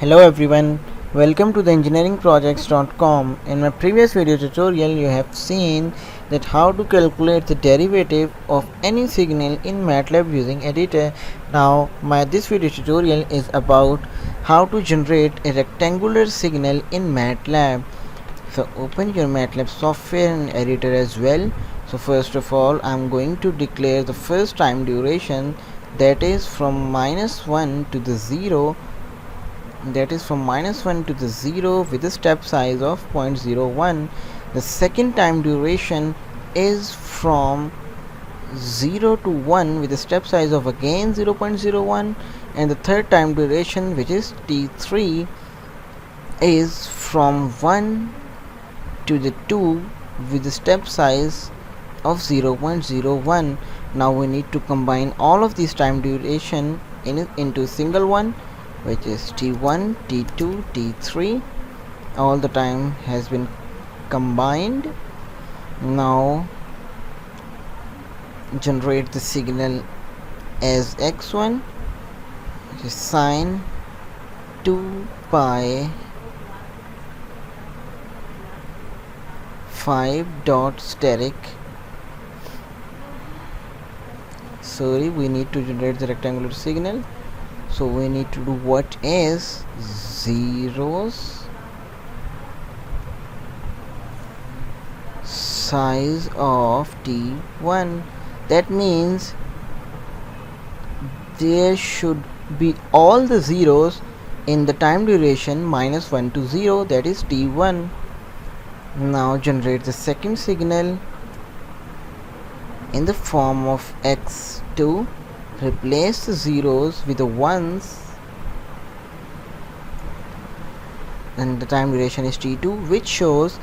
Hello everyone, welcome to the engineeringprojects.com. In my previous video tutorial you have seen that how to calculate the derivative of any signal in MATLAB using editor. Now this video tutorial is about how to generate a rectangular signal in MATLAB. So open your MATLAB software and editor as well. So first of all I'm going to declare the first time duration, that is from -1 to the 0, to the 0 with a step size of 0.01. The second time duration is from 0 to 1 with a step size of again 0.01, and the third time duration, which is t3, is from 1 to the 2 with a step size of 0.01. Now we need to combine all of these time duration into a single one, which is t1, t2, t3. All the time has been combined. Now generate the signal as x1, which is sine 2 pi 5 dot steric. We need to generate the rectangular signal, so we need to do what is zeros size of t1. That means there should be all the zeros in the time duration -1 to 0, that is t1. Now generate the second signal in the form of x2. Replace the zeros with the ones, and the time duration is t2, which shows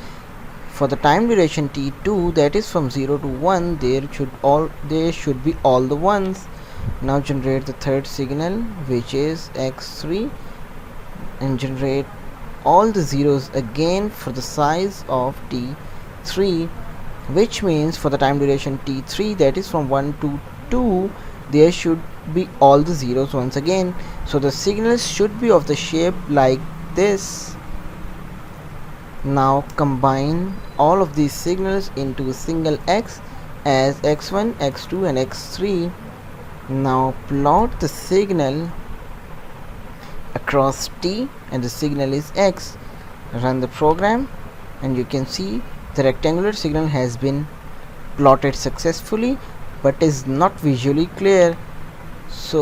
for the time duration t2, that is from 0 to 1, there should be all the ones. Now generate the third signal, which is x3, and generate all the zeros again for the size of t3, which means for the time duration t3, that is from 1 to 2, there should be all the zeros once again. So the signals should be of the shape like this. Now combine all of these signals into a single x as x1, x2 and x3. Now plot the signal across t, and the signal is x. Run the program and you can see the rectangular signal has been plotted successfully, but is not visually clear. So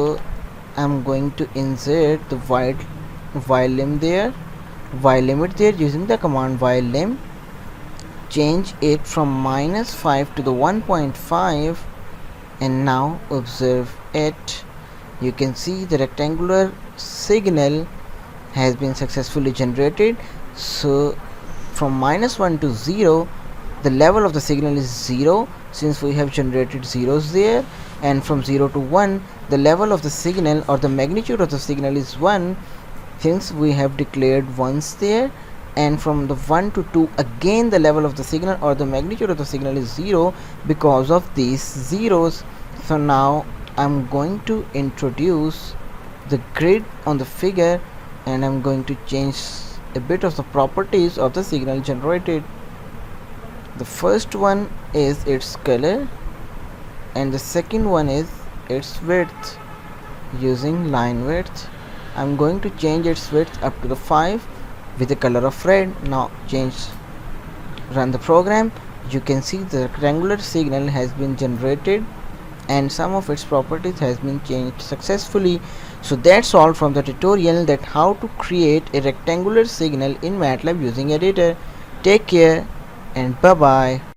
I'm going to insert the while limit there using the command while lim. Change it from -5 to the 1.5, and now observe it. You can see the rectangular signal has been successfully generated. So from -1 to 0, the level of the signal is 0, since we have generated zeros there, and from 0 to 1, the level of the signal or the magnitude of the signal is 1, since we have declared ones there, and from the 1 to 2, again the level of the signal or the magnitude of the signal is 0 because of these zeros. So now I'm going to introduce the grid on the figure, and I'm going to change a bit of the properties of the signal generated. The first one is its color, and the second one is its width. Using line width, I'm going to change its width up to the 5 with the color of red. Now run the program. You can see the rectangular signal has been generated and some of its properties has been changed successfully. So that's all from the tutorial, that how to create a rectangular signal in MATLAB using editor. Take care and bye bye.